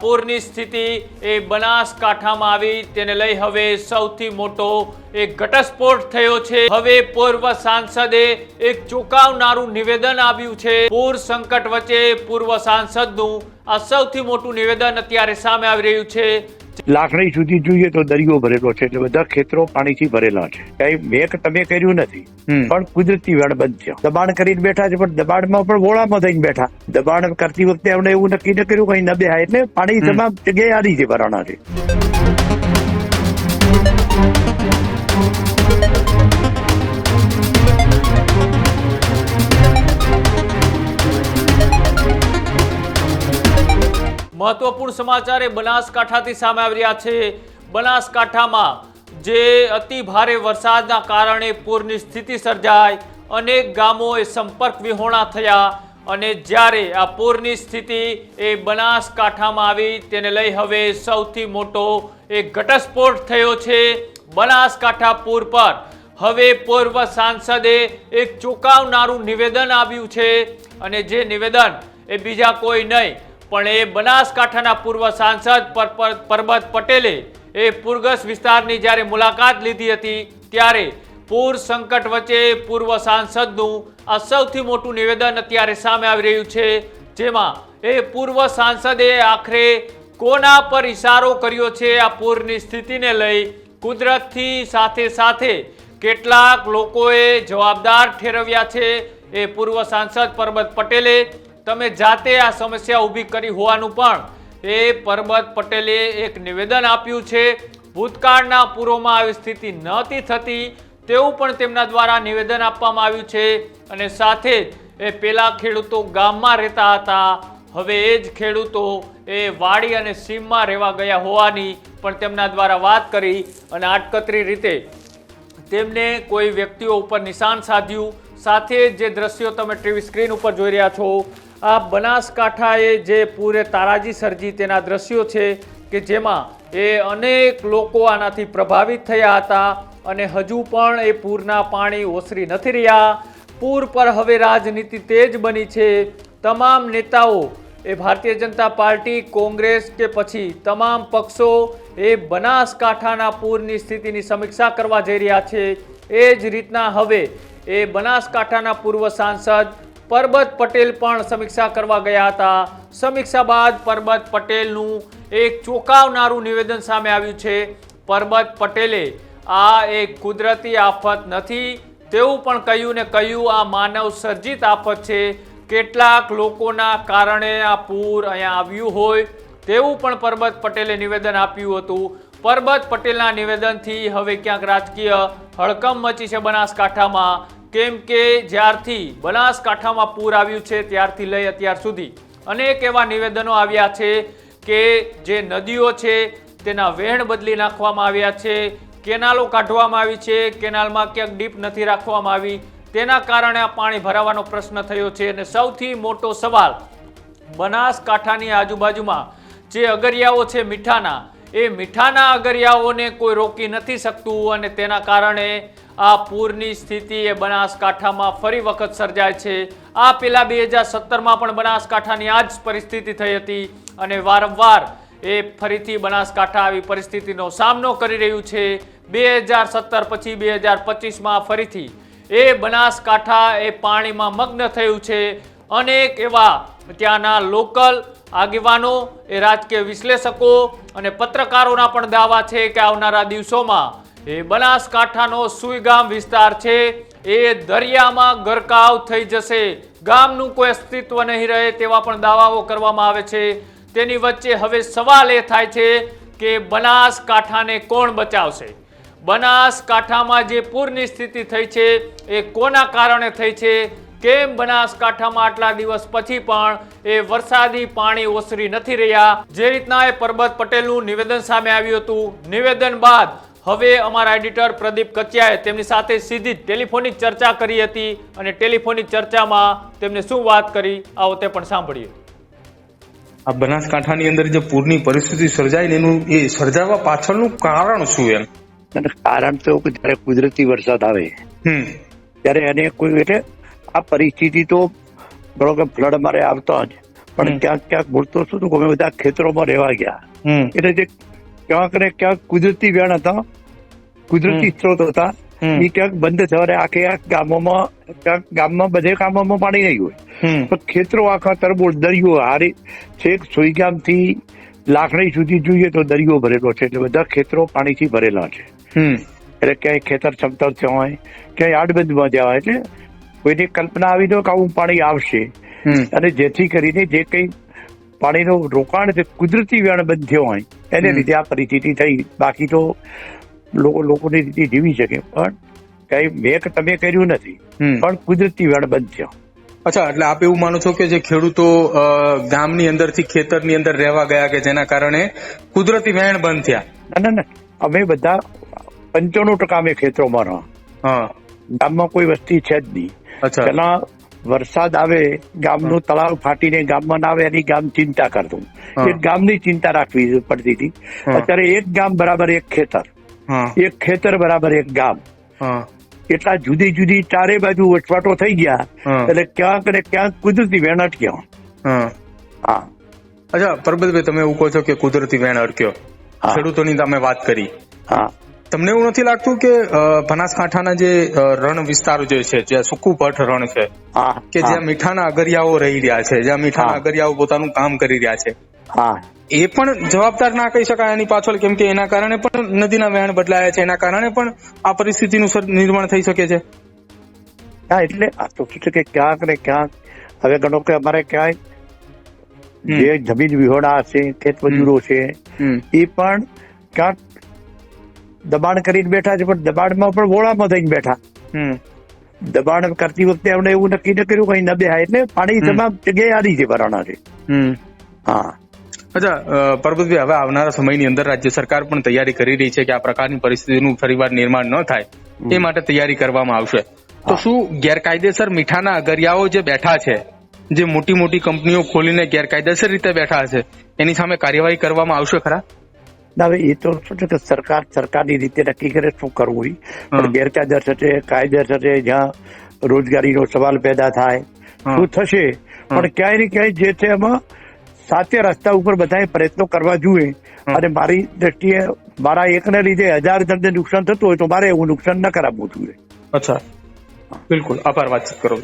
પૂરની સ્થિતિ એ બનાસકાંઠામાં આવી તેને લઈ હવે સૌથી મોટો એક ઘટસ્ફોટ થયો છે। હવે પૂર્વ સાંસદે એક ચોંકાવનારું નિવેદન આપ્યું છે। પૂર સંકટ વચ્ચે પૂર્વ સાંસદનું આ સૌથી મોટું નિવેદન અત્યારે સામે આવી રહ્યું છે। લાકડી સુધી જોઈએ તો દરિયો ભરેલો છે એટલે બધા ખેતરો પાણીથી ભરેલા છે। કઈ મેક તમે કર્યું નથી પણ કુદરતી વેળબંધ છે। દબાણ કરીને બેઠા છે પણ દબાણમાં પણ ગોળામાં થઈને બેઠા। દબાણ કરતી વખતે એમણે એવું નક્કી ન કર્યું કઈ ન બેહાય એટલે પાણી તમામ જગ્યાએ આ રીતે ભરાણા છે। महत्वपूर्ण समाचार बनासकांठाथी सामे आवी रह्या छे। बनासकांठामां जे अति भारे वरसादना कारणे पूरनी स्थिति सर्जाई, अनेक गामोए संपर्क विहोणा थया अने ज्यारे आ पूरनी स्थिति ए बनासकांठामां आवी तेने लई हवे सौथी मोटो एक घटस्फोट थयो छे। बनासकांठा पूर पर हवे पूर्व सांसदे एक चौंकावनारुं निवेदन आप्युं छे अने जे निवेदन ए बीजा कोई नहीं पण ए बनासकांठाना पूर्व सांसद परबत पटेले ए पूरग्रस्त विस्तारनी ज्यारे मुलाकात लीधी हती त्यारे पूर संकट वच्चे पूर्व सांसदनुं आ सौथी मोटुं निवेदन अत्यारे सामे आवी रह्युं छे। जेमां ए पूर्व सांसदे आखरे कोना पर इशारो कर्यो छे आ पूरनी स्थितिने लई कुदरतथी साथे साथे કેટલાક લોકોએ જવાબદાર ઠેરવ્યા છે। એ પૂર્વ સાંસદ પરબત પટેલે તમે જાતે આ સમસ્યા ઊભી કરી હોવાનું પણ એ પરબત પટેલે એક નિવેદન આપ્યું છે। ભૂતકાળના પૂરોમાં આવી સ્થિતિ નહોતી થતી તેવું પણ તેમના દ્વારા નિવેદન આપવામાં આવ્યું છે અને સાથે એ પેલા ખેડૂતો ગામમાં રહેતા હતા, હવે એ જ ખેડૂતો એ વાડી અને સીમમાં રહેવા ગયા હોવાની પણ તેમના દ્વારા વાત કરી અને આટકતરી રીતે તેમને કોઈ વ્યક્તિઓ ઉપર નિશાન સાધ્યું। સાથે જે દ્રશ્યો તમે ટીવી સ્ક્રીન ઉપર જોઈ રહ્યા છો આ બનાસકાંઠાએ જે પૂરે તારાજી સર્જી તેના દ્રશ્યો છે કે જેમાં એ અનેક લોકો આનાથી પ્રભાવિત થયા હતા અને હજુ પણ એ પૂરના પાણી ઓસરી નથી રહ્યા। પૂર પર હવે રાજનીતિ તેજ બની છે। તમામ નેતાઓ એ ભારતીય जनता पार्टी कांग्रेस के पछी तमाम पक्षों ए बनासकांठाना पूरनी स्थितिनी समीक्षा करवा जई रह्या छे। ए ज रीतना हवे ए बनासकांठाना पूर्व सांसद परबत पटेल पण समीक्षा करवा गया हता। समीक्षा बाद परबत पटेलनुं एक चौंकावनारुं निवेदन सामे आव्युं छे। परबत पटेले आ एक कुदरती आफत नथी तेवुं पण कह्युं ने कह्युं आ मानव सर्जित आफत छे। કેટલાક લોકોના કારણે આ પૂર અહીંયા આવ્યું હોય તેવું પણ પરબત પટેલે નિવેદન આપ્યું હતું। પરબત પટેલના નિવેદનથી હવે ક્યાંક રાજકીય હડકંપ મચી છે બનાસકાંઠામાં, કેમ કે જ્યારથી બનાસકાંઠામાં પૂર આવ્યું છે ત્યારથી લઈ અત્યાર સુધી અનેક એવા નિવેદનો આવ્યા છે કે જે નદીઓ છે તેના વહેણ બદલી નાખવામાં આવ્યા છે, કેનાલો કાઢવામાં આવી છે, કેનાલમાં ક્યાંક ડીપ નથી રાખવામાં આવી, તેના કારણે આ પાણી ભરાવાનો પ્રશ્ન થયો છે। અને સૌથી મોટો સવાલ બનાસકાંઠાની આજુબાજુમાં જે અગરિયાઓ છે મીઠાના, એ મીઠાના અગરિયાઓને કોઈ રોકી નથી શકતું અને તેના કારણે આ પૂરની સ્થિતિ એ બનાસકાંઠામાં ફરી વખત સર્જાય છે। આ પેલા 2017માં પણ બનાસકાંઠાની આ જ પરિસ્થિતિ થઈ હતી અને વારંવાર એ ફરીથી બનાસકાંઠા આવી પરિસ્થિતિનો સામનો કરી રહ્યું છે। 2017 પછી 2025માં ફરીથી એ બનાસકાંઠા એ પાણીમાં મગ્ન થયું છે। અનેક એવા ત્યાંના લોકલ આગેવાનો એ રાજકીય વિશ્લેષકો અને પત્રકારોના પણ દાવા છે કે આવનારા દિવસોમાં એ બનાસકાંઠાનો સુઈગામ વિસ્તાર છે એ દરિયામાં ગરકાવ થઈ જશે, ગામનું કોઈ અસ્તિત્વ નહીં રહે તેવા પણ દાવાઓ કરવામાં આવે છે। તેની વચ્ચે હવે સવાલ એ થાય છે કે બનાસકાંઠાને કોણ બચાવશે? બનાસકાંઠામાં જે પૂરની સ્થિતિ થઈ છે એ કોના કારણે થઈ છે? કેમ બનાસકાંઠામાં આટલા દિવસ પછી પણ એ વરસાદી પાણી ઓસરી નથી રહ્યા? જે રીતના એ પરબત પટેલનું નિવેદન સામે આવ્યું હતું, નિવેદન બાદ હવે અમારા એડિટર પ્રદીપ કચિયાએ તેમની સાથે સીધી ટેલિફોનિક ચર્ચા કરી હતી અને ટેલિફોનિક ચર્ચામાં તેમને શું વાત કરી આવો તે પણ સાંભળીએ। આ બનાસકાંઠાની અંદર જે પૂરની પરિસ્થિતિ સર્જાય એનું એ સર્જાવા પાછળનું કારણ શું એમ? કારણ તો જયારે કુદરતી વરસાદ આવે ત્યારે એને કોઈ એટલે આ પરિસ્થિતિ તો બરોબર ફ્લડ મારે આવતો જ પણ ક્યાંક ક્યાંક બોલતો શું તો અમે બધા ખેતરોમાં રહેવા ગયા. એટલે જે ક્યાંક ને ક્યાંક કુદરતી વેણ હતા, કુદરતી સ્ત્રોત હતા, એ ક્યાંક બંધ થવાને આખે ગામોમાં ક્યાંક ગામમાં બધે ગામોમાં પાણી નહીં હોય. પણ ખેતરો આખા તરબોળ દરિયો હારી છેક સોઈગામ થી લાખણી સુધી જોઈએ તો દરિયો ભરેલો છે. એટલે બધા ખેતરો પાણીથી ભરેલા છે. એટલે ક્યાંય ખેતર સમતળ થયા હોય, ક્યાંય આડબંધમાં જ્યાં હોય, એટલે કોઈની કલ્પના આવી દો કે આવું પાણી આવશે. અને જેથી કરીને જે કઈ પાણીનું રોકાણ છે કુદરતી વેણ બંધ થયો હોય એને લીધે આ પરિસ્થિતિ થઈ. બાકી તો લોકોની રીતે જીવી શકે, પણ કઈ મેં તમે કર્યું નથી, પણ કુદરતી વેણ બંધ થયો. અચ્છા, એટલે આપ એવું માનો છો કે જે ખેડૂતો ગામની અંદરથી ખેતરની અંદર રહેવા ગયા કે જેના કારણે કુદરતી વેણ બંધ થયા? ના, અમે બધા 95% અમે ખેતરોમાં રહ્યા. ગામમાં કોઈ વસ્તી છે જ નહીં. પેલા વરસાદ આવે, ગામનું તળાવ ફાટીને ગામમાં ના આવે એની ગામ ચિંતા કરતું. એક ગામની ચિંતા રાખવી પડતી હતી. અત્યારે એક ગામ બરાબર એક ખેતર, એક ખેતર બરાબર એક ગામ. એટલા જુદી જુદી ચારે બાજુ વસવાટો થઈ ગયા. એટલે ક્યાંક ને ક્યાંક કુદરતી વેણ અટક્યો. અચ્છા પરબતભાઈ, તમે એવું કહો છો કે કુદરતી વેણ અટક્યો, ખેડૂતોની તમે વાત કરી. તમને એવું નથી લાગતું કે બનાસકાંઠાના જે રણ વિસ્તારો જે છે, જ્યાં સૂકું ભટ્ટ રણ છે, કે જ્યાં મીઠાના અગરિયાઓ રહી રહ્યા છે, જ્યાં મીઠાના અગરિયાઓ પોતાનું કામ કરી રહ્યા છે, એ પણ જવાબદાર ના કહી શકાય એની પાછળ? કેમ કે એના કારણે પણ નદીના વહેણ બદલાયા છે, એના કારણે પણ આ પરિસ્થિતિનું નિર્માણ થઈ શકે છે. હા, એટલે આ તો શું છે કે ક્યાંક ને ક્યાંક હવે ગણો કે અમારે ક્યાંય જે જમીન વિહોણા છે, ખેત મજૂરો છે, એ પણ ક્યાંક દબાણ કરીને બેઠા છે, પણ દબાણમાં પણ વોળામાં થઈને બેઠા. દબાણ કરતી વખતે એમણે એવું નક્કી ન કર્યું કઈ ન બેહાય, એટલે પાણી તમામ જગ્યાએ આડી છે ભરાણા છે. અચ્છા પરબતભાઈ, હવે આવનારા સમયની અંદર રાજ્ય સરકાર પણ તૈયારી કરી રહી છે કે આ પ્રકારની પરિસ્થિતિનું ફરીવાર નિર્માણ ન થાય એ માટે તૈયારી કરવામાં આવશે. તો શું ગેરકાયદેસર મીઠાના અગરિયાઓ જે બેઠા છે, જે મોટી મોટી કંપનીઓ ખોલીને ગેરકાયદેસર રીતે બેઠા છે, એની સામે કાર્યવાહી કરવામાં આવશે ખરા? ના, હવે એ તો શું છે કે સરકારની રીતે નક્કી કરે શું કરવું હોય. પણ ગેરકાયદેસર છે, કાયદેસર છે, જ્યાં રોજગારીનો સવાલ પેદા થાય શું થશે. પણ ક્યાંય ને ક્યાંય જે છે એમાં સાચે રસ્તા ઉપર બધાએ પ્રયત્નો કરવા જોઈએ. અને મારી દ્રષ્ટિએ મારા એકને લીધે 1000 જણને નુકસાન થતું હોય તો મારે એવું નુકસાન ન કરાવવું જોઈએ. અચ્છા, બિલકુલ. આભાર, વાતચીત કરો.